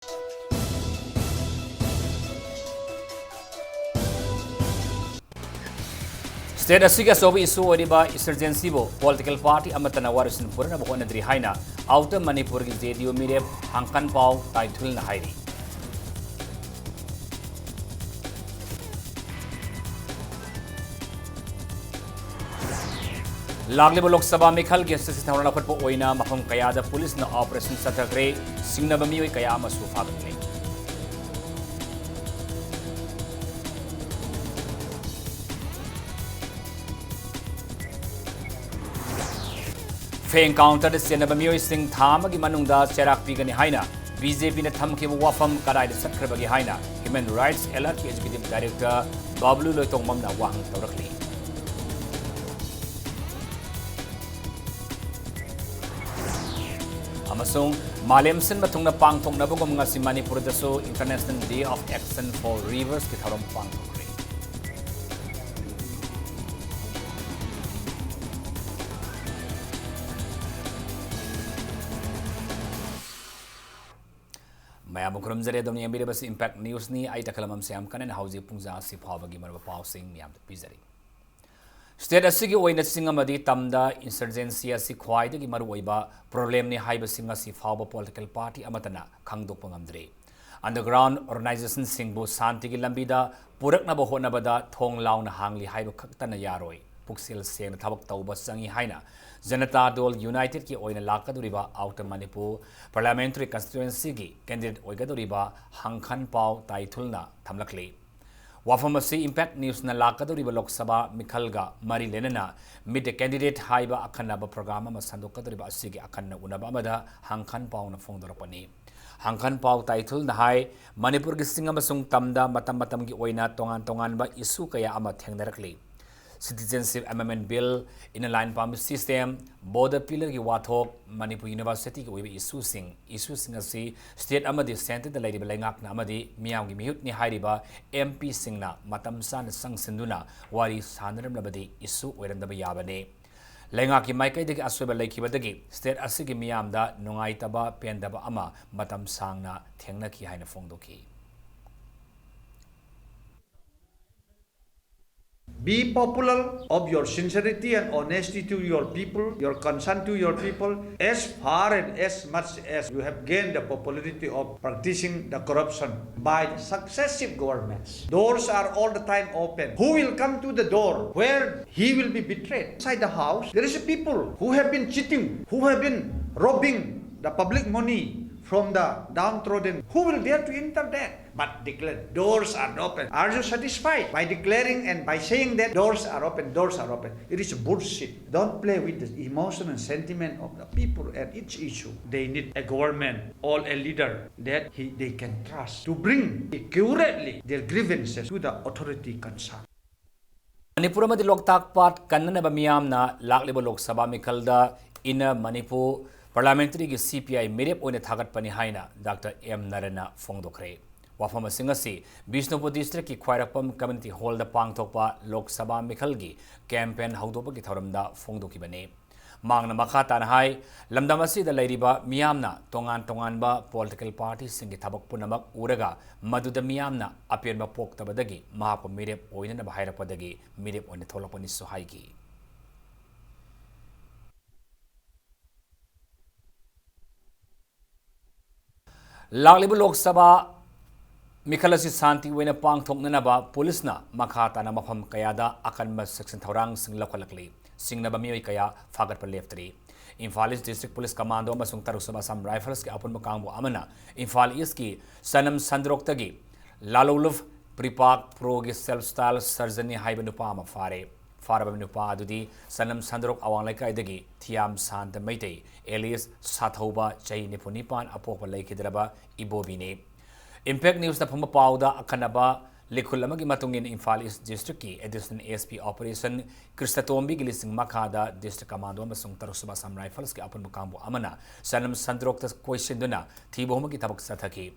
State asiga sobi isu oriba insurgency bo political party amatana warisin purna bo nadri haina outer Manipur ki JDU mire hangkan pau taitul na hairi Lagli Lok Sabha Mikhal ke sisi thawna khat po oina mafam kaya da police na operation sathagre singna bami oi kaya masu fagatne Fe encounter sena bami oi sing thama gi manungda cherak pigani haina BJP na thamke wafam kadai da sakhrabagi haina Human Rights Alert Executive Director Bablu Loitongmam na wahang tawrakli Amasung Malem Sin Batungna Pangtong Nabugum ngasi Manipur daso International Day of Action for Rivers ki tharom pangtong kri. Maya bukrum zare dom yambire bas impact news ni ay takalamam siam kanen hauji pungza si phawagi marba pausing niam pizari. State asigi oina singamadi tamda insurgency asi khwaidagi maru oiba problem ni haiba singa si fawba political party amatana khangdok pangamdre underground organization singbu santi gi lambida purakna bo honabada thong launa hangli haiba khaktana yaroi puksil seng thabak tauba sangi haina Janata Dol United ki oina lakaduriba outer Manipur parliamentary constituency gi candidate oigaduriba hangkhan pau taithulna thamlakli Wafamasi Impact News na lakaduriba Lok Sabha Mikhalga Mari Lenana mid the candidate haiba akhanaba program ama sandokaduriba asigi akhanna unaba amada hangkhan pau na phongdorapani hangkhan pau title na hai Manipur gi singama sung tamda matam gi oina tongan ba isu kaya ama thengnarakli Citizenship Amendment Bill in a line pump system border pillar gi wathok Manipur University gi oiba issue sing asi state amadi center da lady belangak na amadi miyam gi mihut ni hairiba MP singna matam san sang sinduna wari sanaram labadi issue oirandaba yabane lengak ki maikai de asweba laikibadagi state asigi miyam da nungai taba pendaba ama matam sangna thengna ki haina phongdoki Be popular of your sincerity and honesty to your people, your concern to your people, as far and as much as you have gained the popularity of practicing the corruption by successive governments. Doors are all the time open. Who will come to the door where he will be betrayed? Inside the house, there is a people who have been cheating, who have been robbing the public money from the downtrodden. Who will dare to enter that? But declare doors are open. Are you satisfied by declaring and by saying that doors are open? Doors are open. It is bullshit. Don't play with the emotion and sentiment of the people at each issue. They need a government or a leader that they can trust to bring accurately their grievances to the authority concerned. Manipur amadi Loktak Part kannanaba miyamna lakliba Lok Sabha Mikhalda ina Manipur parliamentary gi CPI mirep oina thagat pani haina Dr. M Narana phongdokre Wafam Singasi Bishnupur district ki Khwairakpam community hall da pangthokpa Lok Sabha Mikhal gi campaign haudopa ki thoramda phongdoki bane mangna makha tan hai lamdam asi da lairiba miyamna tongan ba political parties singi thabak punamak uraga maduda miyamna apenba poktabadagi mahapa mirep oina na bahairakpadagi mirep oina tholapani sohaigi Laglibu Lok Sabha Mikhalasi Santi wena pangthoknanaba police na makha na mafam kayada akanma section thorang sing lakalakli singnaba mioi kaya fagat pa leftri Imphal East District Police Commando amasung Tarusaba Sam Rifles ki apun makangbo amana Imphal East ki Sanam Sandroktagi Laloluf Pripak Pro gi self style surgery haiba nupa ama faraba nupa adudi Sanam Sandrok awang laikai dagi Thiam Sant Maitei Elias Sathoba Chai Nipunipan apopa laikidraba ibobine Impact News na phamba pauda akanaba likhul amagi matungin Imphal East District ki additional ASP operation Kristatombi gi lising makhada district commando amasung Tarusaba Sam Rifles ki apun mukambo amana Sanam Sandrok ta question duna thibo gi tabak sathaki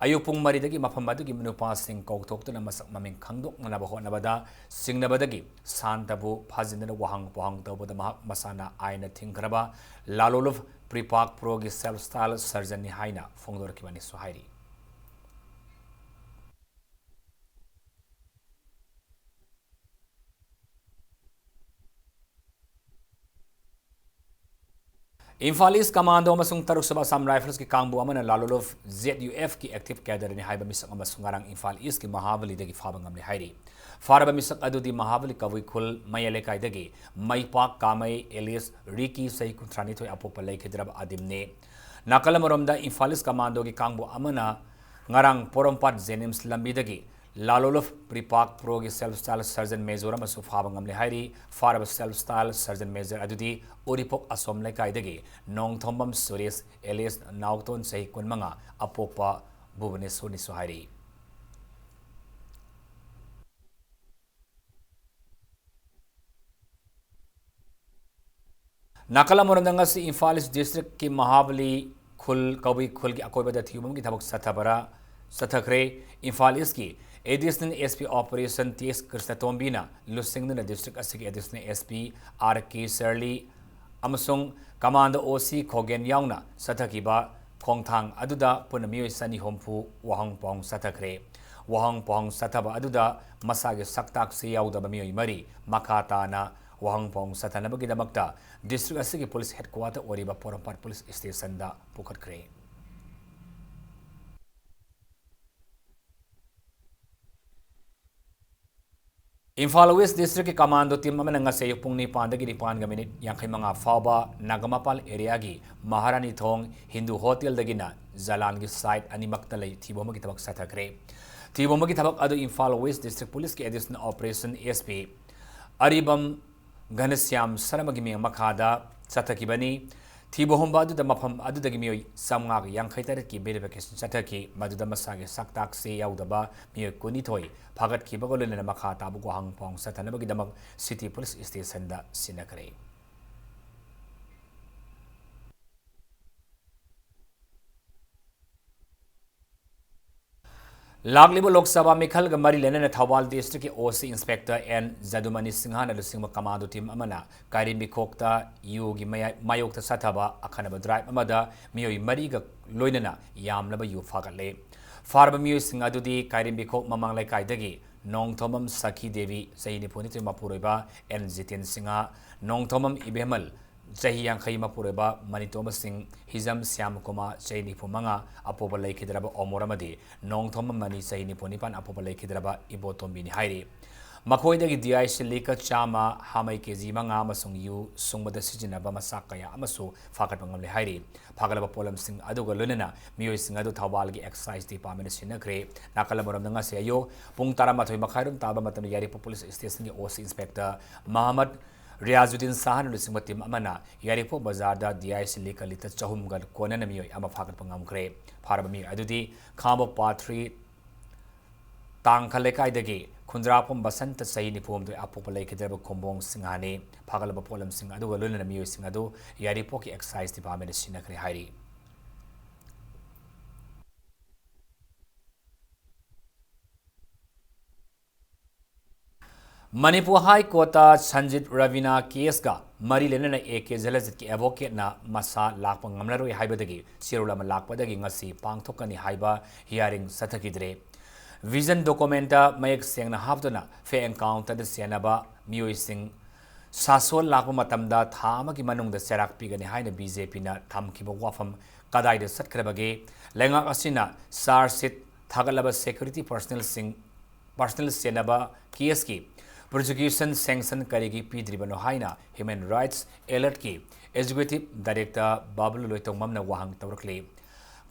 ayupung maridagi mafam adugi manupa sing kauthokna masak maming khangdok manaba honabada singnabadagi santabu phajindana wahang pohang tawbada masana aina thingkraba lalolov pripak pro gi self style surgery haina phongdor kibani sohairi Imphal East Commando amasung taruk saba Assam Rifles ki kangbu amana lalolof ZUF ki active cadre ni haiba misak amasung ngarang Imphal East ki Mahabali dagi faba ngamle hairi faraba misak adudi Mahabali kawai khul mayale kai dagi maipak kamai Elias Ricky sai kuntrani thoi apopa lai khidrab adimne nakalamoromda Imphal East Commando ki kangbu amana ngarang porompat Jenims lambi dagi lalolof pripak pro ki self style sergeant major amasu faba ngamle hairi faraba self style sergeant major adudi Oripok asom lai kai dagi nong thombam Suresh Elias Naukton sai kunmanga apopa Bhubaneswar ni suhairi Nakala Morandanga si Imphal East District ki Mahabali khul kawi khul ki akoi bada thiyum ki thabak sathabara sathakre Imphal East ki Additional SP Operation TS Krishna Tombina Lusingna District asiki Additional SP RK Serli amasung Commando OC Khogen yauna sathakiba khongthang aduda punamioi sani hompu wahang pong sathakre wahang pong sathaba aduda masage saktak se yaudaba mioi mari makata na wahang pong sathanabagi damakta district asigi police headquarter oriba Porampat police station da pukhatkre Imphal West District ki Commando team amana ngase pung ni pandagi ni pan ga minute yankhai manga fawba Nagamapal area gi Maharani Thong Hindu Hotel dagina Zalan gi site animakta lai thiboma gi tabak sathakre thiboma gi tabak adu Imphal West District Police ki additional operation SP Aribam Ghanshyam Sarama gi mi makhada sathakibani Thibomba adu da mafam adu dagi mi samga gi yankhai tar ki verification sathaki maduda masage saktak se yaudaba mi kuni thoi phagat ki bagolena makha tabu ko hangpong sathanabagi damak city police station da sinakre Laglibo Lok Sabha Mikhal Gamari Lena Thawal District OC Inspector N Zadumani Singhan Lusingma Commando Team Amana Karim Bikokta Yugi Mayokta Sathaba Akhanaba Drive Amada Mioi Mariga Loinana Yamlaba Yu Fagale Farba Mioi Singadudi Karim Bikok Mamang Lai Kaidagi Nong Thomam Saki Devi Saini Puniti Mapureba N Zitin Singa Nong Thomam Ibemal Jahiang Khaima Pureba Manitoba Singh Hizam Siam Kuma Saini Pumanga Apoba Lake Hidraba Omoramadi Nong Thomam Mani Saini Punipan Apoba Lake Hidraba Ibotombini Hairi Makoidagi DI Silika Chama Hamai Kezi Manga Masung Yu Sungmada Sijinaba Masakaya Amasu Fakatangam Hairi Pagalaba Polam Singh Aduga Lunana Mio Singh Adu Tawalgi Excise Department Sinakre Nakalamuram Nanga Sayo Pung Taramatoi Makharum Taba Matam Yari Police Station OC Inspector Muhammad Riazuddin Sahan Lusingma Team Amana Yaripo Bazarda DI Silika Lita Chahumgal Konanami Ama Fakat Pangam Kre Parabami Adudi Kambo Patri Tangkalekai Dagi Kundrapum Basanta Saini Pum to Apopale Kedaba Kombong Singhani Pagalaba Polam Singh Adu Luna Mio Singado Yaripoki Excise Department Sinakri Hairi Manipur High Court Sanjit Ravina case ga Mari Lena AK Zelazit ki advocate na Masa Lakpang Ngamlaroi Haibadagi Sirulama Lakpadagi Ngasi Pangtokani Haiba hearing Satakidre Vision documenta Mayak Sengna Haptona Fair encounter the Sienaba Mio Singh Sasol Lakpa Matamda Thama ki Manung the Serak Pigani Haina BJP na Tham Kibo Wafam Kadai the Satkrabage Lenga Asina Sar Sit Thagalaba Security Personal Sienaba Kieski Prosecution sanction karigi pidribano haina Human Rights Alert ki Executive Director Bablu Loitongmam na wahang tawrakli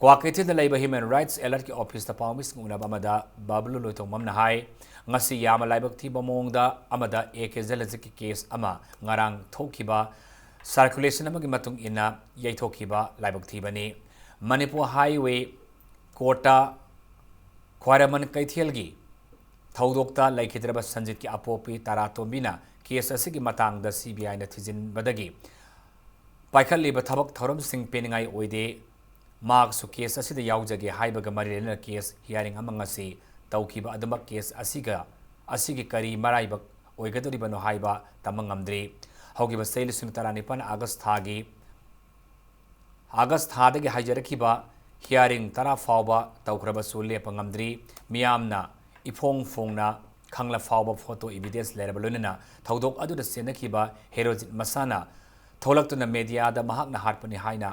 Kwakiti na laiba Human Rights Alert ki office ta pawmis nguna amada Bablu Loitongmam na hai ngasi yama laibak thiba mongda amada ekezelaziki case ama ngarang thokiba circulation amagi matung ina yaithokiba laibak thibani Manipur Highway Kota Khwaraman Kaithialgi Thaudokta Laikhidraba Sanjit ki Apopi Taratombina case asigi matang da CBI na thijin badagi Paikal liba thabak thoram sing peningai oide mark su case asida yaujage haibaga marilena case hearing amangasi taukiba adama case asigi kari maraibak oigadori bano haiba tamangamdri hogiba sail simitaranipan August thadagi haijarakiba hearing tara fawba taukraba sulle pangamdri miyamna Ifong Fongna Kangla Fawba photo evidence lerbalunana Thaudok adu da senakiba Herojit Masana थोलक्तुना मीडियादा महाकना हाटपनि हाइना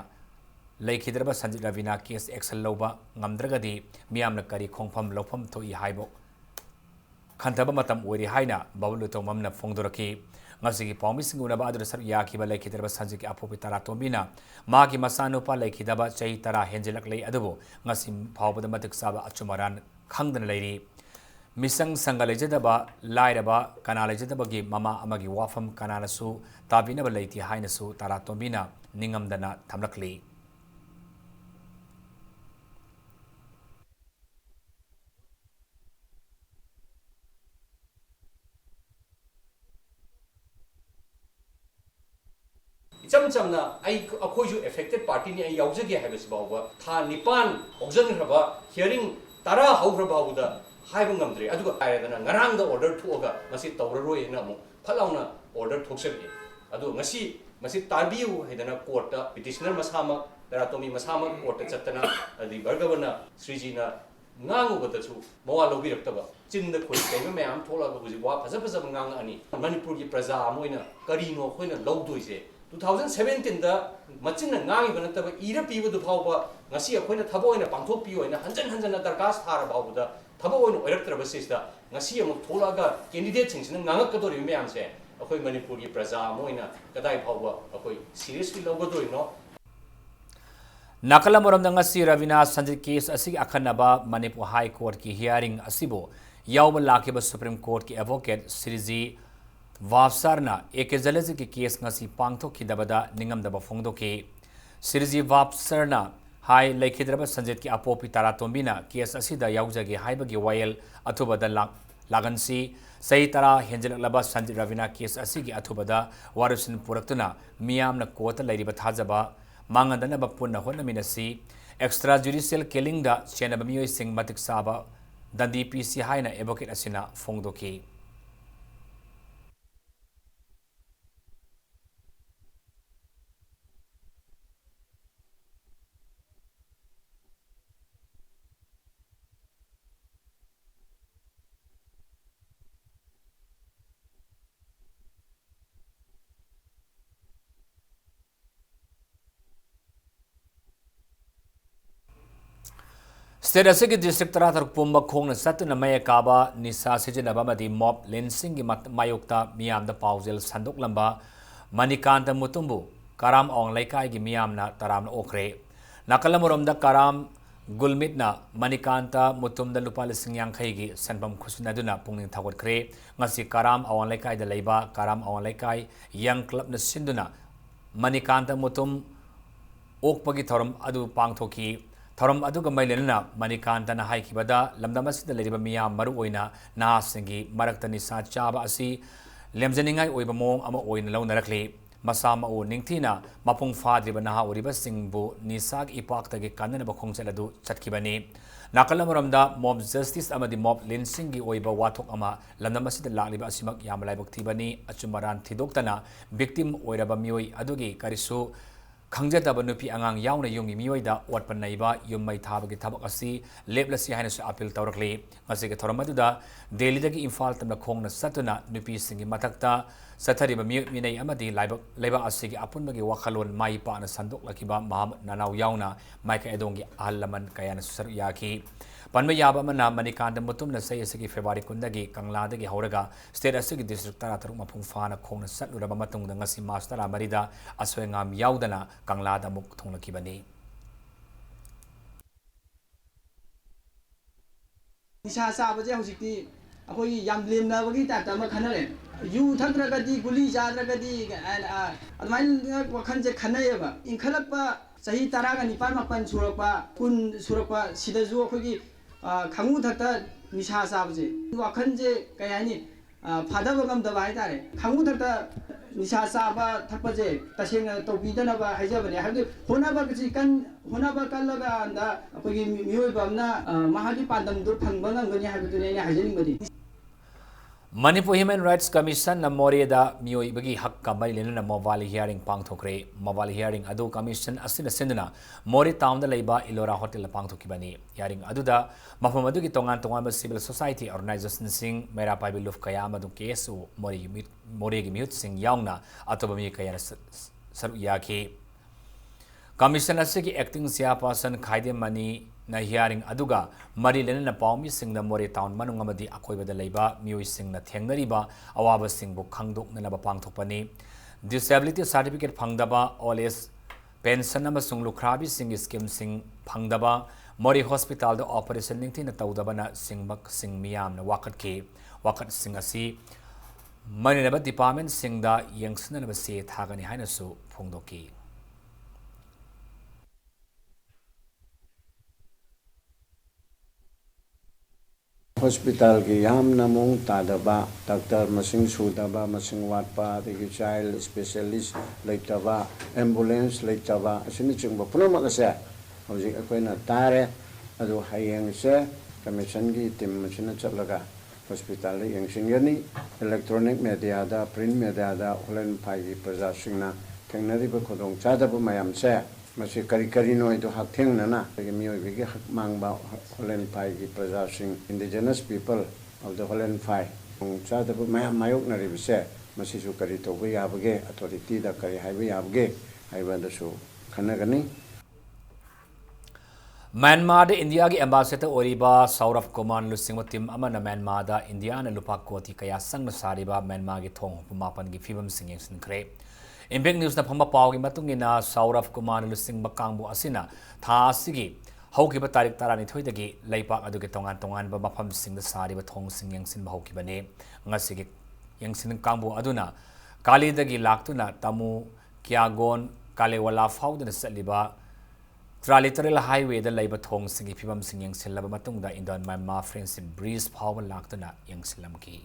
लेखिद्रबा संजीत रविना case action लौबा ngamdragadi miyamna kari khongpham lofam thoi haibo khantaba matam ori haina babulu tomamna phongdoraki ngasigi pawmi singuna ba adra sar yakiba lekhidaba sanjiki apopi tara tombina magi masanupa lekhidaba chai tara henjelak lei adubo ngasim phawbada matik saba achumaran khangdana leiri misang sanga lejadaba lairaba kana lejadaba gi mama amagi wafam kana su tabina ba leiti haina su tara tombina ningamdana thamlakli Chamna, I acquire affected party ni Yauzaki Habis Baba, Ta Nipan, Oxen Raba, hearing Tara Haubrabauda, Hibungamdri, Aduka, Narang the order to Oga, Masit Tauro in Namu, Palauna order to Sebi. Adu Masi, Masit Tabiu, Hidana Quarter, petitioner Masama, Ratomi Masama, Quarter Satana, the Bergavana, Srijina, Nangu with the two, Moa Lobi October, Chin the Queen, Mam Tola was Wapazapazam Nangani, Manipuri Praza, Moina, Carino, Hoina, Logduise. 2017 da machin ngangi banataba ira pibu du phawba ngasi akhoina thabo oina pangthok pi oina hanjan darkas thara babu da thabo oina oiraktraba sista ngasi amuk tholaga candidate singsina ngangakadori meyam se akhoi manipuri praja moina kadai phawba akhoi seriously logodoi Nakala moramda ngasi Ravina Sanjit case asig akhanaba Manipur High Court ki hearing asibo yawba lakiba Supreme Court ki advocate Siriji Vapsarna ekezalazi ki case ngasi pangtho khidabada ningamdaba phongdoki Siriji Vapsarna hai lekhidraba Sanjit ki apopi tara tombina case asida yaujagi haibagi wayel athubada lagansi sahi tara henjalaklaba Sanjit Ravina case asigi athubada warusin puraktuna miyamna kota lairiba thajaba mangadana punna honaminasi extrajudicial killing da chenaba miyoi sing matik saba dandi PC haina advocate asina phongdoki State asigi district tara thar pumba khongna satna maya kaba nisa sijinaba madi mob lensing gi mayokta miyamda paujel sandok lamba manikanta mutumbu karam ong laikai gi miyamna taramna okre nakalamuromda karam gulmitna manikanta mutumda lupa lising yangkhai gi sanbam khusnaduna pungning thagot kre ngasi karam ong laikai da leiba karam ong laikai yang club na sinduna manikanta mutum okpagi thoram adu pangthoki Thoram aduga mailena manikantana haikibada lamdamasida leriba miyam maru oina nahasingi maraktani sa chaba asi lemjaningai oiba mong ama oina launarakli masama o ningthina mapung fadriba naha oriba singbu nisag ipaktage kanana ba khongchaladu chatkibani nakalamuramda mob justice amadi mob linsingi oiba wathok ama lamdamasida lakliba asimak yamalaibak thibani achumaran thidoktana victim oiraba miyoi adugi karisu Kangjataba nupi angang yauna yungi miyoida watpan naiba yummai thabagi thabak asi leplasi haina su appeal tawrakli ngasiga thoramaduda Delhi dagi Imphal tamna khongna satuna nupi singi mathakta sathariba minai amadi laiba asigi apunbagi wakhalon mai pa na sandok lakiba Muhammad Nanau yauna maika edongi ahlaman kayana susar yaki Panma yaba mana manikanda mutumna say asigi February kundagi Kangladagi hauraga state asigi district tara taruk mapung fana khongna satluraba matungda ngasi mastara marida aswengam yaudana Kanglada muk thonglakibani Nisha sabaje hojikti akoi yam lemnabagi ta ma khanare yu thakragadi guli jadragadi admain wakhanje khanayeba inkhalakpa sahi taraga nipan mapan surakpa kun surakpa sidaju akoi khangu thakta nisha sabaje wakhanje kayani phadaba gamdaba haitare khangu thakta nisha saba thakpaje tasengna tobidana ba haijabane habdu honaba kisi kan honaba kallaga anda akoi miyoibamna mahagi pandam dur phangba ngani habdu ne haijaningbadi Manipur Human Rights Commission na Moreda miyoi bagi hak kamai lena mobile hearing pangthokre mobile hearing adu commission asina senduna Mori town da leiba Ilora hotel pangthokibani hearing aduda mafam adu gi tongan civil society organization sing mera paibi luf kaya amadu kesu Mori gi mute sing yauna atoba mi kaya saru yaki Commission asigi acting chairperson Khaide Mani na hearing aduga mari lenana pawmi singna more town manung amadi akoibada leiba mioi singna thengnariba awaba singbu khangdokna ba pangthokpani disability certificate phangdaba oles pension amasung lukhrabi sing scheme sing phangdaba mori hospital da operation ningthina tawdabana singbak sing miyam na wakat sing asi manina ba department singda yengsna ba se thagani haina su phongdoki Hospital ki yam namong tadaba doctor masing sudaba masing watpa the child specialist leitaba ambulance leitaba asini chingba punama kase hojik akoina tare adu hayeng se commission ki team machina chatlaga hospital le yengsingani electronic media da print media da olen phai ki praja singna thengnari ba khodong chadaba mayam se masi kari no itu hak theng na ke mioi bi hak mangba Holland Pai ki praja sing indigenous people of the Holland Pai cha da mayok na ri se masi su kari to bi abge authority da kari hai bi abge hai ba da su khana gani Myanmar de India ki ambassador oriba Saurabh Kumar lusing tim amana Myanmar da India na lupa koti kaya sang na sariba Myanmar ki thong pumapan ki phibam singeng sin kre Impact News na phamba paw ki matungina Saurabh Kumar lusing bakangbu asina tha sigi haukiba tarik tarani thoidagi leipak adugi tongan ba mafam sing da sariba thong sing yangsin hauki bane ngasigi yangsin kangbu aduna kali dagi laktuna tamu kyagon kalewala faudana saliba Tralitteral highway da leiba thong singi phibam sing yangsin laba matungda Indon Myanmar friendship breeze power laktuna yangsilam ki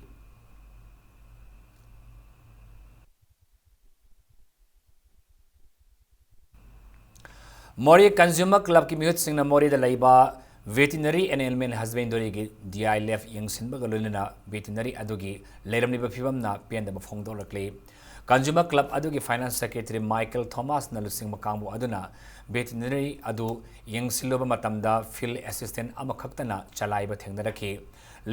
Mori Consumer Club ki mihut singna Mori da laiba veterinary and animal husbandry gi DILF yangsin ba galulina veterinary adugi leiramni ba phibam na penda ba phongdo lakle Consumer Club adugi finance secretary Michael Thomas na lusing makangbu aduna veterinary adu yangsiloba matamda field assistant amakhaktana chalaiba thengdaraki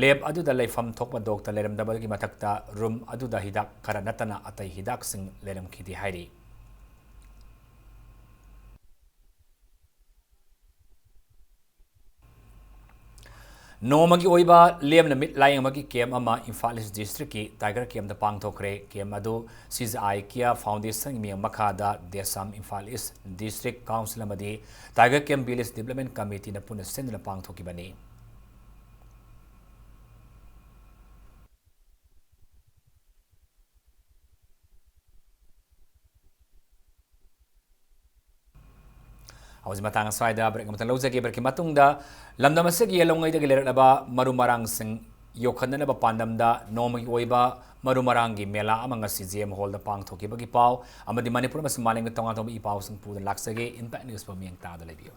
lab adu da leifam thokpa doctor leiramda ba gi mathakta room adu da hidak karanatana atai hidak sing leiram khidi hairi Nomagi oiba lem na mit layang magi kem ama Imphal East District ki Tiger kem da pangthokre kem adu CZI Kia Foundation mi makada Desam Imphal East District Council amadi Tiger Kem Village Development Committee na puna sen na pangthoki bani Awaz matang swaida break matang lawjagi break matungda lamdam asegi yelongai da gileraba marumarang sing yokhanna ba pandamda nomagi oiba marumarangi mela amanga CGM hall da pangthoki bagi paw amadi Manipur mas maling tonga thong ipaw sing pu laksage Impact News pa miang ta da lebio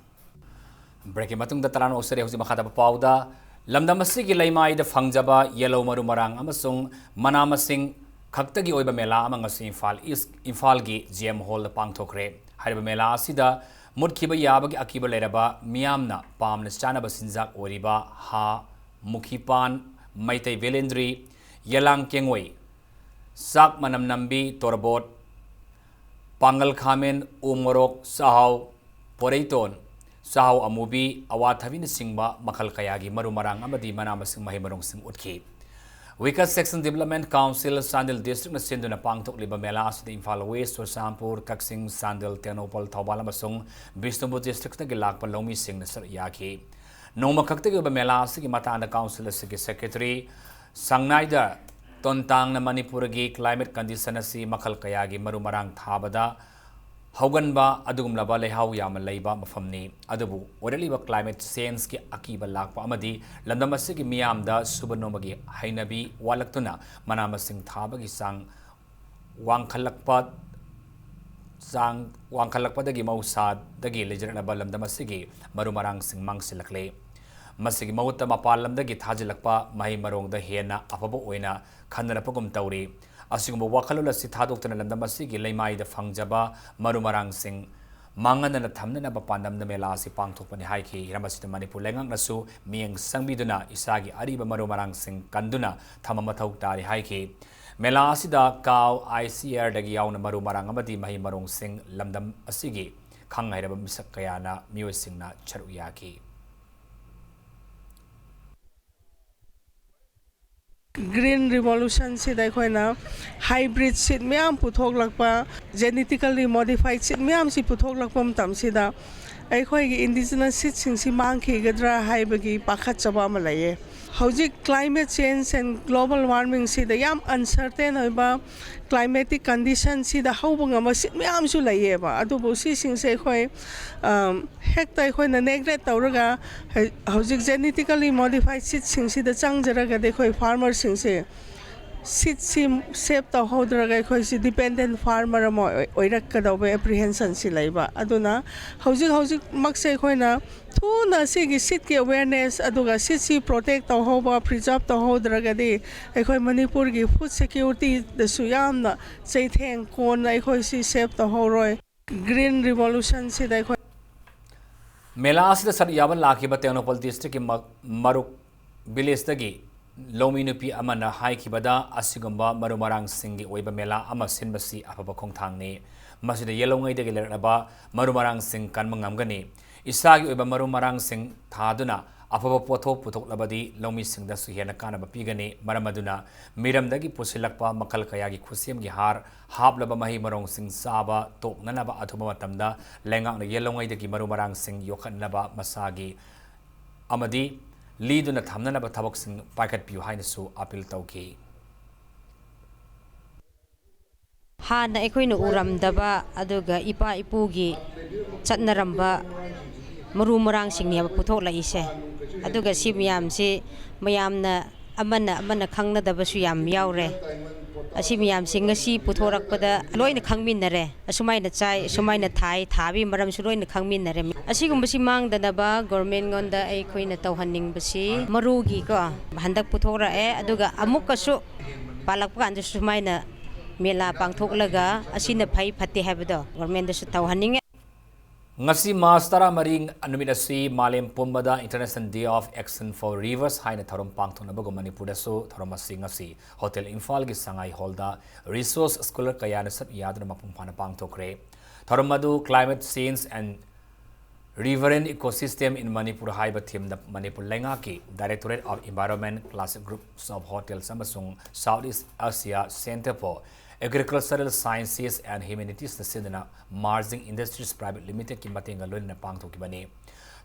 break matungda tarano osere hoji makhada ba pawda lamdam asegi laimai da fangjaba yellow marumarang amasung manamasing khaktagi oiba mela amanga si Imphal gi GM hall da pangthokre hariba mela asida Mudkiba yabagi akiba leraba miyamna pamna chanaba sinjak oriba ha mukhipan maitai velendri yalang kengwei sak manam nambi torbot pangal khamen umorok sahau poreiton sahau amubi awathavin singba makhal kayagi marumarang amadi manama sing mahimarong sing utkhi Wikas Section Development Council Sandil District na sinduna pangtok liba mela asida Imphal West Sampur Kaksing Sandil Tenopal Thawbal amasung Bishnupur District na gilakpa lomi sing na yaki nongma kaktagi ba mela asigi matanda council asigi secretary Sangnaida tontang na Manipur gi climate condition asi makhal kayagi marumarang thabada Hauganba adugum laba lehau yama leiba mafamni adubu oraliba climate change ki akiba lakpa amadi landamasi ki miyamda subanomagi hainabi walaktuna manamasing thabagi sang wangkhalakpa dagi mausa dagi lejarnaba landamasi ki marumarang sing mangsilakle masigi mawutta mapalam dagi thajilakpa mahi marong da hena afabo oina khanarapagum tawri asigumba wakhalula si thadokna landam asigi leimai da fangjaba marumarang sing mangana thamna ba pandam na mela si pangthokpani haiki ramasita Manipur lengang nasu mieng sangbiduna isagi ariba marumarang sing kanduna thama mathau tari haiki ꯃꯦꯂꯥ ꯑꯁꯤꯗ ꯀꯥꯎ ICR ꯗꯒꯤ ꯌꯥꯎꯅ ꯃꯔꯨ ꯃꯔꯥꯡ ꯑꯃꯗꯤ ꯃꯍꯩ ꯃꯔꯣꯡꯁꯤꯡ ꯂꯝꯗꯝ ꯑꯁꯤꯒꯤ ꯈꯪ ꯍꯩꯔꯕ ꯃꯤꯁꯛ ꯀꯌꯥꯅ ꯃꯤꯑꯣꯏꯁꯤꯡꯅ ꯁꯔꯨꯛ ꯌꯥꯈꯤ꯫ Green Revolution sida akhona hybrid seed myam puthoklakpa genetically modified seed myam si puthoklakpa matam sida akhoi gi indigenous seed sing si mangkhigadra haibagi pakhatchaba ama laye hojik climate change and global warming sida yam uncertain oiba climatic condition sida hawbanga ma seed myam su laye ba adubu si sing se akhoi hekta akhona neglect tawraga hojik genetically modified seed sing sida changjaraga dekhoi farmers से seed save तौहौद्रगा अखोइसी dependent farmer अमा ओइरक्कदौबे apprehension सि लैबा अदुना हौजिक मक्से अखोइना थुना सिगी seed के awareness अदुगा seed सि protect तौहौबा preserve तौहौद्रगादि अखोइ Manipur की food security दसु यामना चैथेंग कोन अखोइसी save तौहौरोय green revolution सि दा अखोइ मेला असिदा सर याबन लाखिबा तेंगनोपल डिस्ट्रिक्ट की मरुक विलेज तगी लौमी नुपी अमना हाइखिबदा असिगुम्बा मरुमरांग सिंगी ओइबा मेला अमा सिनबसी अफबा खोंथांगनी मसिदा येलोंगैदगी लेरनबा मरुमरांग सिंग कानमा ngamgani इसागी ओइबा मरुमरांग सिंग थादुना अफबा पोथोक पुथोकलबदी लौमी सिंगदसु हेना कानबा पीगनी मरमदुना मिरमदगी पुसिलकपा मखल कयागी खुसेमगी हार हाबलबा मही मरोंग सिंग साबा तोकननबा अथुबा मतमदा लेंगांग येलोंगैदगी मरुमरांग सिंग योखनबा मसागी अमदी लीदुना थमननबा थबकसिंग पाइखतपियु हाइनसु अपील तौखि हाना अखोइना उरमदबा अदुगा इपा इपुगी चटनरंबा मरु मरांग सिंगनेबा पुथोकलाइसे अदुगा सि मियामसि मयामना अमना खंगनदबसु याम यावरे असि मियामसि ngasi पुथोरकपदा लोइना खंगमिनरे असुमाइना चाइ असुमाइना थाइ थाबि मरमसु लोइना खंगमिनरे असिगुम्बसि मांगदनबा गवर्नमेंट गोंदा अखोइना तौहन्निंगबसि मरुगी को हंदक पुथोरए अदुगा अमुकसु पालकपा कांदसु सुमाइना मेला पांथोकलगा असिना फै फते हाबदो गवर्नमेंट दसु तौहन्निंगे ngasi March 13 अनुमित असि मालेम पुंबदा international day of action for rivers हाइना थरम पांथोनबगो मणिपुर दसु थरम असि ngasi होटल इंफाल की संगाई हॉलदा रिसोर्स स्कॉलर कयाना सब यादना मपुंग फाना पांथोकरे थरम मदु climate change and riverine ecosystem in Manipur हाइबा थीम द मणिपुर लेंगा की directorate of environment classic groups of hotels अमसुंग South East Asia centre for Agricultural Sciences and Humanities Sidana Marging Industries Private Limited की मतेंग लोन पांगथो की बने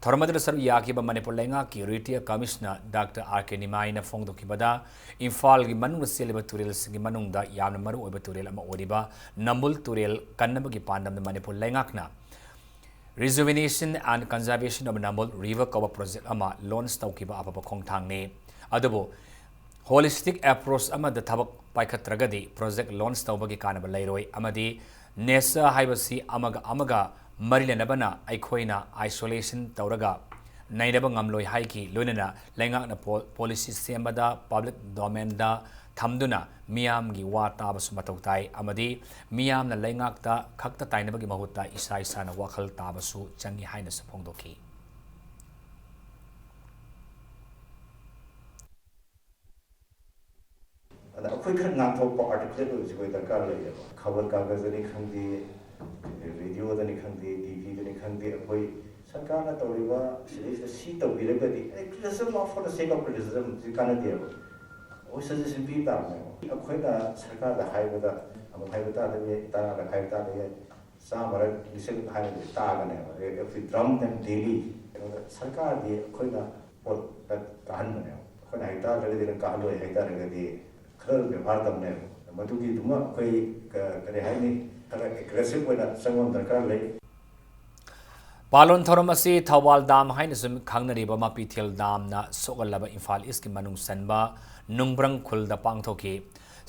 थरमदर सर याकी ब मणिपुर लेंगा की रिटियर कमिश्नर डॉक्टर आर.के. निमाई न फोंगदो की बदा इम्फाल की मनुंग सेलेब तुरेल की मनुंग दा याम मरु ओइब तुरेल अमा ओरिबा नंबुल तुरेल कन्नब की पांडम Manipur लेंगाकना Rejuvenation and Conservation of Nambul River Cover Project ama launch taukiba apapa khongthangni adubo holistic approach ama da thabak paikhatragadi project launch taubagi kanaba lairoi amadi nesa haibasi amaga marilenabana aikhoina isolation tauraga naidaba ngamloi haiki loinana laingakna policy sembada public domain da thamduna miyam gi wa tabasu matautai amadi miyam na laingakta khakta tainabagi mahutta isa na wakhal tabasu changi haina sapongdoki अखोई खर नाथोप article उस कोई दरकार ले खबर कागज नहीं खंदी radio दनी खंदी टीवी दनी खंदी अखोई सरकार ना तौरीबा सी तौबिरगदी criticism of for the sake of criticism जी काना दे ओ सजेशन भी ता में अखोई दा सरकार दा हाइबदा अब हाइबदा दे ता दा हाइबदा दे सामर निसे हाइ ता गने if we drum them daily सरकार दी अखोई दा पोट काहन बने अखोई हाइता लगे दे काहलो हाइता लगे दे खरल व्यवहार तमने मधुगी दुमा कोई करे है नहीं थोड़ा एग्रेसिव होना संगम दरकार ले पालोन थोरमसी थवाल दाम हाइन सुम खांगनरिबा मापीथेल दाम ना सोगलबा इम्फाल ईस्ट की मनुंग सनबा नुंगब्रंग खुलदा पांगथोकी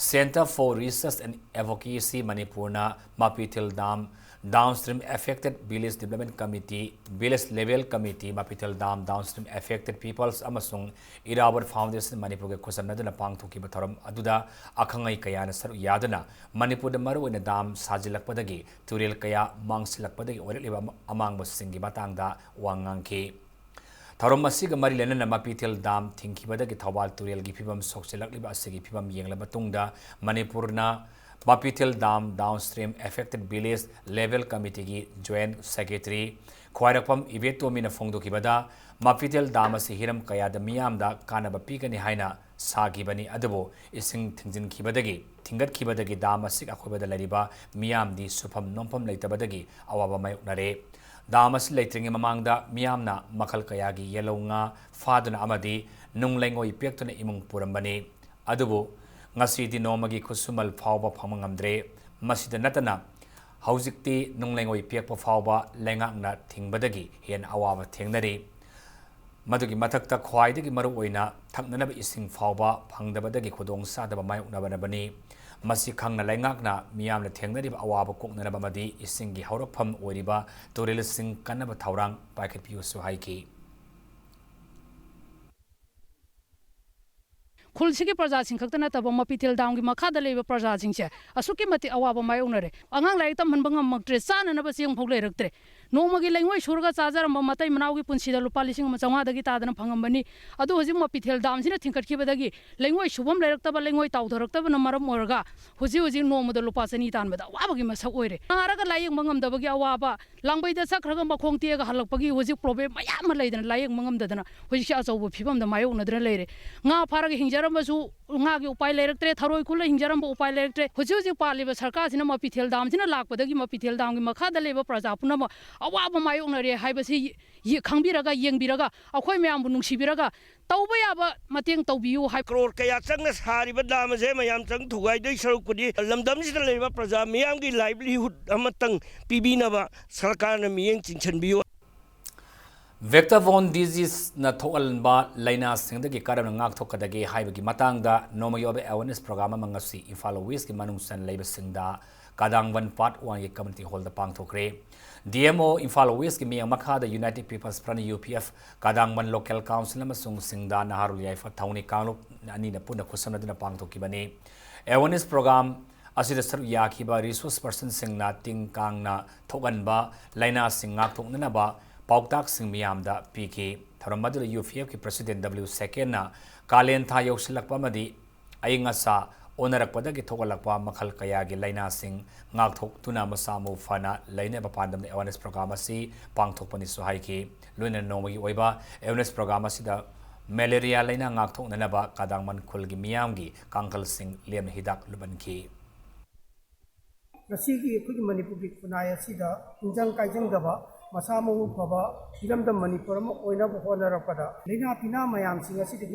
centre for research and advocacy Manipur ना Mapithel dam downstream affected village development committee village level committee Mapithel dam downstream affected peoples अमसुंग इरावर फाउंडेशन मणिपुर के खुसनदना पांगथोकी थोरम अदुदा अखंगई कयाना सर यादना मणिपुर मरुओइना दाम साजिलकपदगी तुरेल कया मांगसिलकपदगी ओरलिबा अमांगबसिंगी मतंगदा वांगांखी Tharom asiga mari lenana mapitel dam thingkibadagi thawal turelgi phibam sokchelakliba asigi phibam yengla matungda Manipurna mapitel dam downstream affected village level committee gi joint secretary khwairapam ivetomina phongdokibada mapitel dam asi hiram kayada miyamda kanaba pigani haina sagibani adubo ising thingjin khibadagi thingat khibadagi dam asig akhobada lariba miyamdi sufam nompam leitabadagi awaba mayuknare Damas letring mamangda miyamna makal kayagi yellow nga faduna amadi nung lengoi pektuna imung purambani adubu ngasi di nomagi kusumal phawba phamangamdre masida natana haujikti nung lengoi pekpa phawba lengakna thingbadagi hen awaba thengnari madugi mathakta khwaidagi maru oina thaknanaba ising phawba phangdabadagi khudong sadaba mayuknabanabani Masi khangna laingakna miyamna thengnariba awaba koknanaba madi isingi haurapham oiriba toril sing kanaba thaurang paikhet piu su haiki खुलसिगी प्रजा सिंह खक्तना तब मपिथेल दाम की मखा लेब प्रजा सिंह से असुकी मति अवाब मायोनरे अंगांग like तम हनबंग मक्ट्रे चाननब सिंग fog लेरक्त्रे नोमगी लेंगोय Surga चाजरम मतै मनावगी पुनसिदा लुपा लिसिंग मचंगादगी तादन फंगमबनी अदु हजि मपिथेल दाम सिना थिंकटखिबदगी लेंगोय सुबम लेरक्तब लेंगोय तावधरक्तब न मरम ओरगा हजि हजि नोमद लुपा चनी तानबदा अवाबगी मसक ओइरे नारगा लायंग मंगमदबगी अवाबा लांबैदा चखरगा मखोंग तेगा हलकपगी हजि प्रॉब्लम मयाम लैदन लायंग मंगमददना हजि सा अचौब फिबमदा मायोनद्र लेरे nga pharaga hinjarambasu nga gi upai lerektre tharoi khula hinjaramba upai lerektre huji huji paliba sarkar sina mapithel dam sina lakpadagi mapithel dam gi makha da leba praja punama awaba mayonare haibasi ye khangbiraga yengbiraga akhoi mayam bu nungsibiraga tauba yaba mateng taubiyu hai crore kaya changna sariba dam je mayam chang thugai dei sarukudi lamdam sida leba praja mayam gi livelihood amatang pibinaba sarkar na miyeng chinchanbiyu Vector-borne disease na thoalba laina singdagi karam ngak thokadagi haibagi matangda nomayobe awareness program mangasi Imphal West ki manungsan leiba singda kadangwan part 1 ye community hall da pangthokre DMO Imphal West ki miyang makha da United People's Front UPF kadangwan local council amasung singda naharul yaifa thawni kanglup ani na puna khusanadina pangthokibani awareness program asida saru yakhiba resource person singna tingkangna thoganba laina singak thoknana ba Pauktak Singh Miyamda PK Tharamadu UPF ki President W Second na Kalen Tha Yoksilakpa Madi Ayingasa Onarakpada ki Thogalakpa Makhal Kaya gi Laina Singh Ngak Thok Tuna Masamu Fana Laina Bapandam Awareness Program asi Pangthokpani Suhai ki Luina Nomagi Oiba Awareness Program asi da Malaria Laina Ngak Thok Nanaba Kadangman Khulgi Miyamgi Kankal Singh Lem Hidak Lubanki Nasigi Kuki Manipuri Kunaya Sida Injang Kajang Daba Masamu Paba, Hilamda Manipur, Oina Honarakada, Lina Pina Mayam Singa City,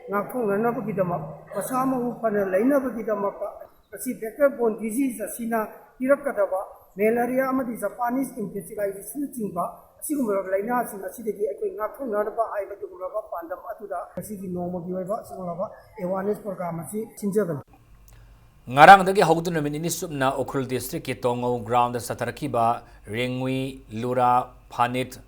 Nakung and Nabagidama, Masamu Pana, Lena Bagidamaka, a sea vector-borne disease, Sina, Hirakadaba, malaria, Amadi, Japanese, intensified Silchimba, Sigumur Lina, Sina City, Nakung Naraba, I got to Gurava, Pandam Atuda, Sigi Nomo Giva, Simulava, Evanes Programasi, Chinjavan. Ngarang dagi hautuna minini subna Okrul district ki Tongo ground satarakiba Ringwi Lura Phanit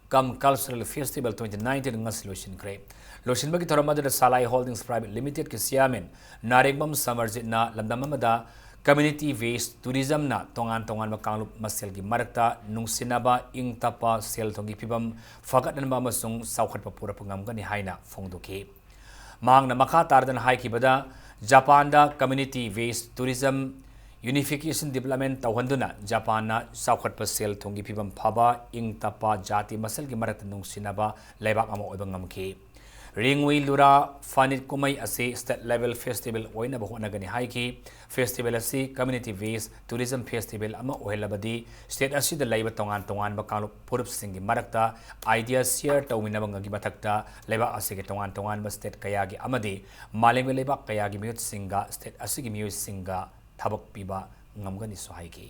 Kam Cultural Festival 2019 ngas lotion kre lotion bagi thoramada Salai Holdings Private Limited ki siamen Naregbam Samarjit na lamdamamada community waste tourism na tongan makanglup masel gi marakta nungsinaba ingtapa sel thongi pibam fagat ba masung saukhat pa pura pangam gani haina phongdoki mang na makha tardan hai ki bada Japan da community waste tourism unification development tawhanduna Japan na saukhat pa sel thongi pibam phaba ing tapa jati masal gi marat nung sinaba leibak amo oibang ngamki Ringwi Lura Fanit Kumai ase state level festival oina bahona gani haiki festival ase community waste tourism festival ama ohelabadi state ase da laiba tongan bakalu purup singi marakta idea share tawina bangi mathakta laiba ase ge tongan ba state kaya gi amadi maleng laiba kaya gi miyut singa state ase gi miyut singa thabak piba ngamgani sohaiki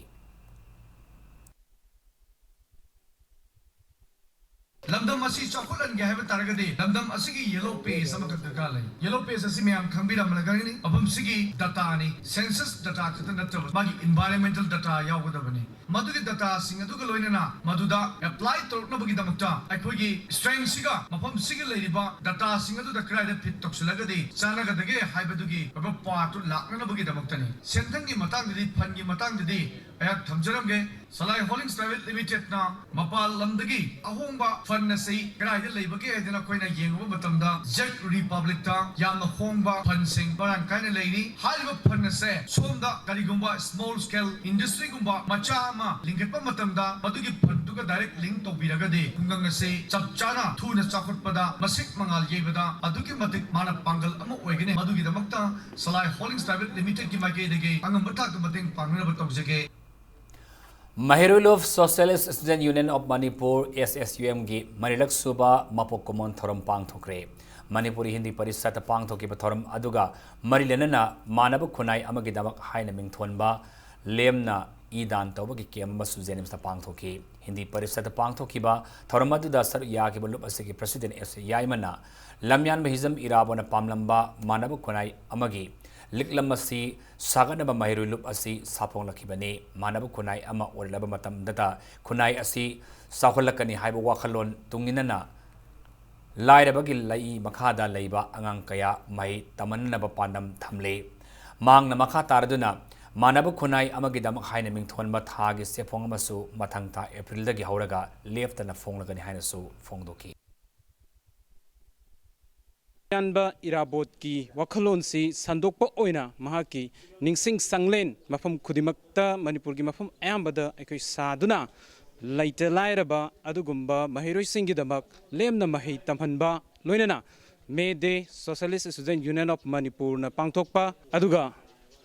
Lamdam asi chokolan ge have targadi lamdam asigi yellow page sama kakka lai yellow page asi me am khambira malagani abam sigi data ni census data khata natta bagi environmental data yagodabani madugi data sing adu loina na maduda apply torna bagi damakta aikogi strength siga mafam sigi leiriba data sing adu da krai da fit toksulagadi chana gadage haibadugi baba part lakna bagi damakta ni senthang gi matang di fan gi matang di ayat thamjaramge Salai Holdings Private Limited na mapal lamdagi ahongba fund na sei krai de leibage edina koina yenguba matamda Czech Republic ta yamna hongba fund sing baran kaina leini haliba fund na se somda karigumba small scale industry gumba macha ama lingketpa matamda madugi fund tuga direct link to biragade kungang na se chapchana thuna chakutpada masik mangal yebada adugi matik mana pangal ama oigene madugi damakta Salai Holdings Private Limited ki mage dege angam batak mating pangna batokjege Mahirul of Socialist Student Union of Manipur SSUM gi Marilak Suba Mapok Common Thorum Pang Thokre Manipuri Hindi Parisat Pang Thoki Thorum Aduga Marilenana Manabu Kunai Amagi Damak Haina Ming Thonba Lemna Idan Tobaki Kem Suzenim Pang Thoki Hindi Parisat Pang Thokiba Thoramadu Dasar Yaki Balup Asiki President S. Yaimana Lamyan Mahizam Irabona Pamlamba Manabu Kunai Amagi Liklamasi Saganaba Mahirulup Asi Sapong Lakibane, Manabu Kunai Ama or Labamatam Data, Kunai Asi, Saholakani Haiba Wakalon, Tunginana, Laidabagi Lai Makada Laiba, Angankaya, Mai, Tamanaba Pandam Tamle, Mang Namaka Tarduna, Manabu Kunai Amagidam Hainaming Tonba Tagi Sepong Masu, Matangta, April the Gihoraga, left and a Fonglagani Hainasu, Fongdoki. Yanba Irabot ki Wakalon si Sandokpa Oina Mahaki Ningsing Sanglen Mafum Kudimakta Manipur gi Mafum Ambada Ekoi Saduna Laita Lairaba Adugumba Mahiro Singidamak Lemna Mahi Tamhanba Loinana May Day Socialist Student Union of Manipur na Pangtokpa Aduga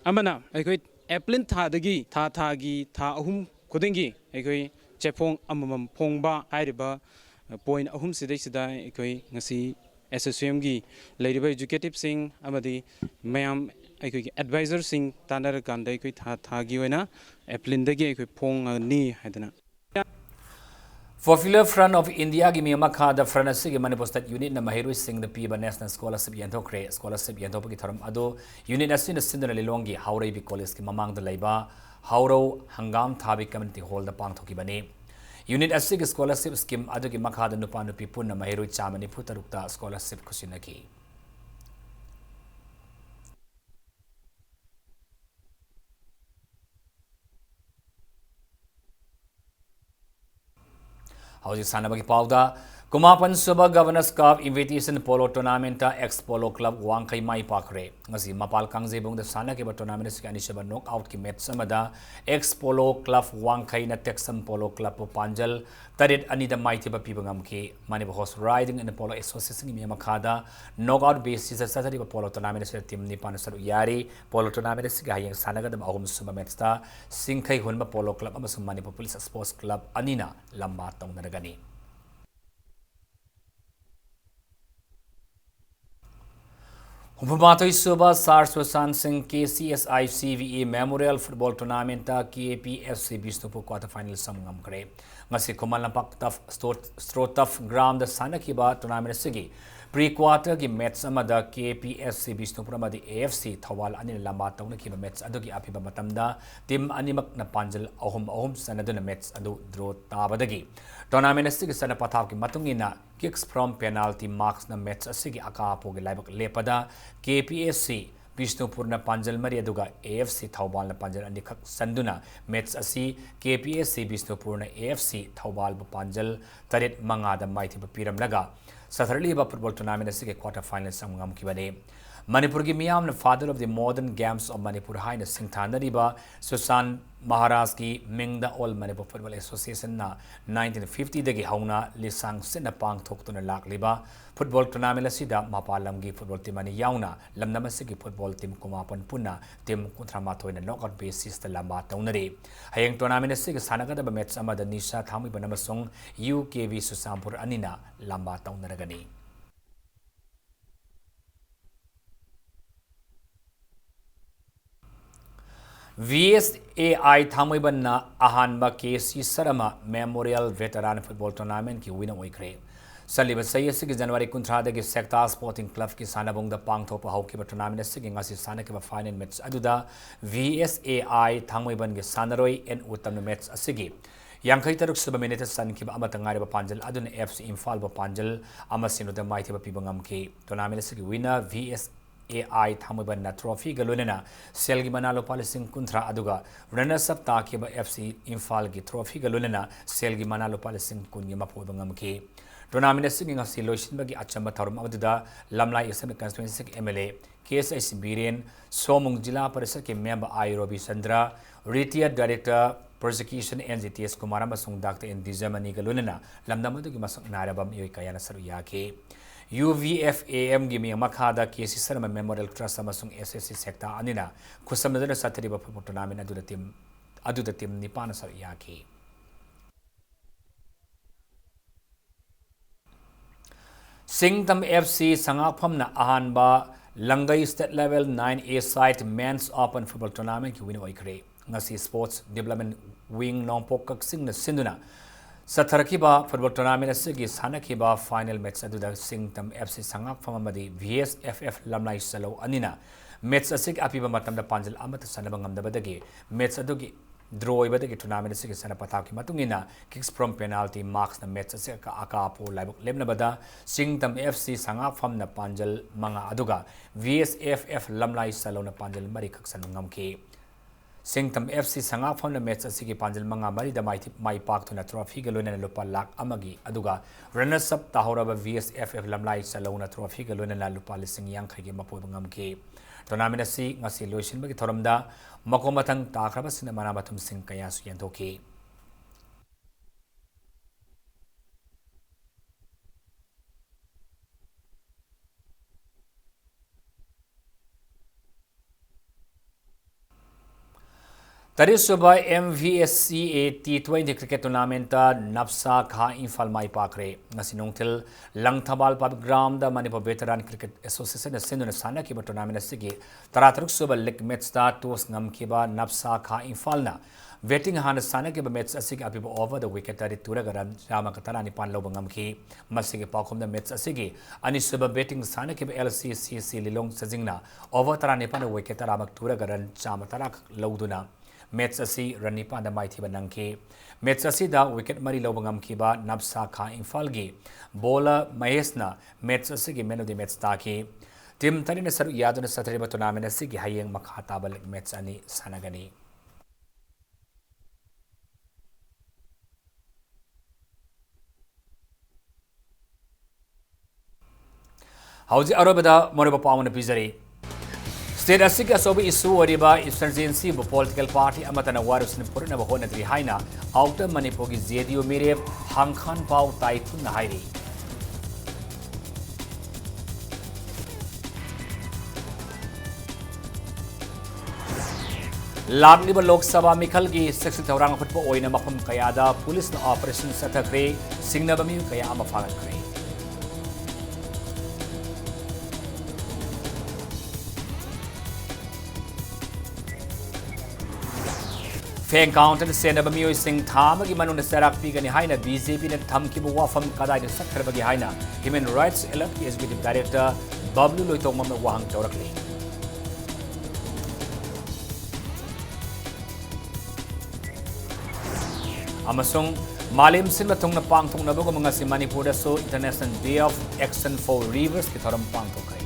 Amana Ekoi Eplin Thadagi Thagi Tha Ahum Kudingi Ekoi Chepong Amamam Pongba Hairiba Point Ahum Sidai Sidai Ekoi Ngasi SSUM gi Ladiba Educative Sing Amadi Mayam Advisor Sing Tanar Kanda Thagiwana Eplindagi Pong Ni Hadana. Popular Front of India Gimaka, the Front of Sig Manipur State Unit Namahiru Sing the Piba National Scholarship Yantokre, Scholarship Yantopi Taram Ado, Unit as soon as Cinderella Longi, Haurabi College Mamang the Laiba, Hauro Hangam Tabi Community Hall the Pangtoki Bane. Unit Asig Scholarship Scheme Adugi Makada Nupanu Pipuna Mahiru Chamani Putarukta Scholarship Kusinaki. How's Sanabaki Pauda? Kumapan Suba Governors Cup Invitation Polo Tournament ex Polo Club Wangkai Mai Pakre. Ngasi Mapal Kangzebung the Sana Kiba Tournament Skanishaba knockout ki match samada ex Polo Club Wangkai na Texan Polo Club Panjal Tarit Anida Maitiba Pibangam ki Manipur Horse Riding in the Polo Association Yamakada knockout basis Saturday Polo Tournament team Nipan Saru Yari Polo Tournament Sigayang Sanaga the Mahum Suba Metsta Singkai Hunma Polo Club Amasum Manipur Police Sports Club Anina Lamba Tong Naragani. Humpatoi Suba Sarsusan Singh KCSI CVE Memorial Football Tournament KPFC Bisnupu quarter final samngam kare ngasi Kumalampak Tough Strotaf Ground the Sanakiba Tournament Sigi pre-quarter ki match amada KPFC Bisnupur amadi AFC Thawal ani lamba tawna kiba match adugi apiba matamda team animak na panjal ahum sanaduna match adu draw tabadagi tournament asigi sana pathaw ki matungina kicks from penalty marks na match asigi akapo gi laibak lepada KPFC Bisnupur na panjal mari aduga AFC Thawal na panjal ani khak sanduna match asi KPFC Bisnupur na AFC Thawal ba panjal taret mangada maiti ba piramlaga Saturday football tournament is a quarter final samgam kibane. Manipur ki Miyam the father of the modern games of Manipur High na Singthana riba Susan Maharaj ki Mingda All Manipur Football Association na 1950 dagi hauna lisang sin na pang thok to na lak liba football tournament asida mapalam gi football team ani yauna lamnam asigi football team kumapan punna team kuntramathoi na knockout basis ta lamba taunari hayeng tournament asigi sanaga da match amada nisha thami banamasong UKV Susampur anina lamba taunaragani. VSAI Thamoibanna Ahanba KC Sarama Memorial Veteran Football Tournament ki winner oikre. Saliba sayasigi January kuntrada ki Sector Sporting Club ki sanabong da pangthopa hawkiba tournament asigi ngasi sanakiba final match aduda VSAI Thamoiban ki sanaroi en utam match asigi. Yangkai taruk suba minute san kiba amatangari ba panjal adun FC Imphal ba panjal amasino da maithiba pibangam ki tournament asigi winner VSAI AI Thamuban Trophy Galunena, Selgi Manalo Palising Kuntra Aduga, Runners up Takiba FC Infalgi Trophy Galunena, Selgi Manalo Palising Kunyamapo Bangamke. Tournament singing of Siloshin Bagi Achamba Tarum Aduda, Lamla Isam Constituency MLA, KSIC Birian, Somung Jila Parasaki member I Robi Sandra, retired director. Prosecution NGTS Kumarama Sung Dr. in Dizamani Galunana, Lamdamadu Gimasang Narabam Yoikayana Saruyake, UVFAM Gimi Makada, Kesi Sarama Memorial Trust Samasung SSC sector Anina, Kusamada Satariba Putonamin Adu the Tim Nipana Saruyake. Singtam FC Sangapamna Ahanba, Langai State Level 9A site Men's Open Football Tournament, Win Oikre. Ngasi Sports Development Wing Nongpok Sing na Sinduna sa Tharakiba Football Tournament asigi Sanakiba final match aduda Singtam FC Sangak Famamadi VS FF Lamlai Salo Anina match asig apiba matamda Panjal Amat Sanabang Amdabadagi match adugi draw ibadagi tournament asigi Sanapataki Matungina kicks from penalty marks na match asig akapo labok lebnabada Singtam FC Sangak Fam na Panjal Manga Aduga VS FF Lamlai Salo na Panjal Marikak Sanungamki Singtam FC Sangak from the match asigi Panjal Manga Mari the Mai Park to na trophy galuna lupa lak amagi aduga runners up tahoraba VSFF Lamlai Salona trophy galuna na lupa lising yang kagi mapubangam ke tournament asi ngasi loishin bagi thoramda makomatang takraba sina manabatum sing kaya suyantoke Tarisuba MVSCA T20 Cricket Tournament Napsa Kha Infal Mai Pakre Nasinongtil Langthabal Pub Ground the Manipur Veteran Cricket Association Sinduna Sana Kiba Tournament Sigi Taratruk Suba Lik Metsta Tos Nam Kiba Napsa Kha Infalna Vetting Han Sana Kiba Mets Asig Apibo over the wicket at Turagaran Ramakatana Nipan Lobangamki Masigi Pakum the Mets Asigi Anisuba Betting Sana Kiba LCCC Lilong Sazingna over Taranipan wicket at Ramak Turagaran Chamatarak Lauduna Match asi Ranipa da Maiti Bananke. Match asi da wicket Mari Lobangam Kiba Napsa Kha Infalgi. Bowler Mahesna match asi gi menu di match taki. Team tani na saru yaduna satriba tournament asi gi hayeng makhatabal match ani sanagani. Hauji arobada moriba pawna pizari. State Asika Sobi issue Wariba insurgency of political party Amatana Warus Nipurna Honatri Haina, outer Manipogi Zedio Mirev, Hangkhan Pau Taitun Hairi. Lagliba Lok Sabha Mikalgi, Section Taurang Football Oina Mapam Kayada, Police Operation Satakre, Singnabami Kayama Falakre. Feng counter Senaba Mio Sing Tamagi Manu Sarak Pigani Haina, BJP and Tamkibu Wafam Kadai Sakrabagi Haina, Human Rights Elect Executive Director Bablu Loitomam Wang Torakli. Amasung Malim Sinatong na Pangtong Nabugo Mangasi Manipur so International Day of Action for Rivers Kitaram Pangtong.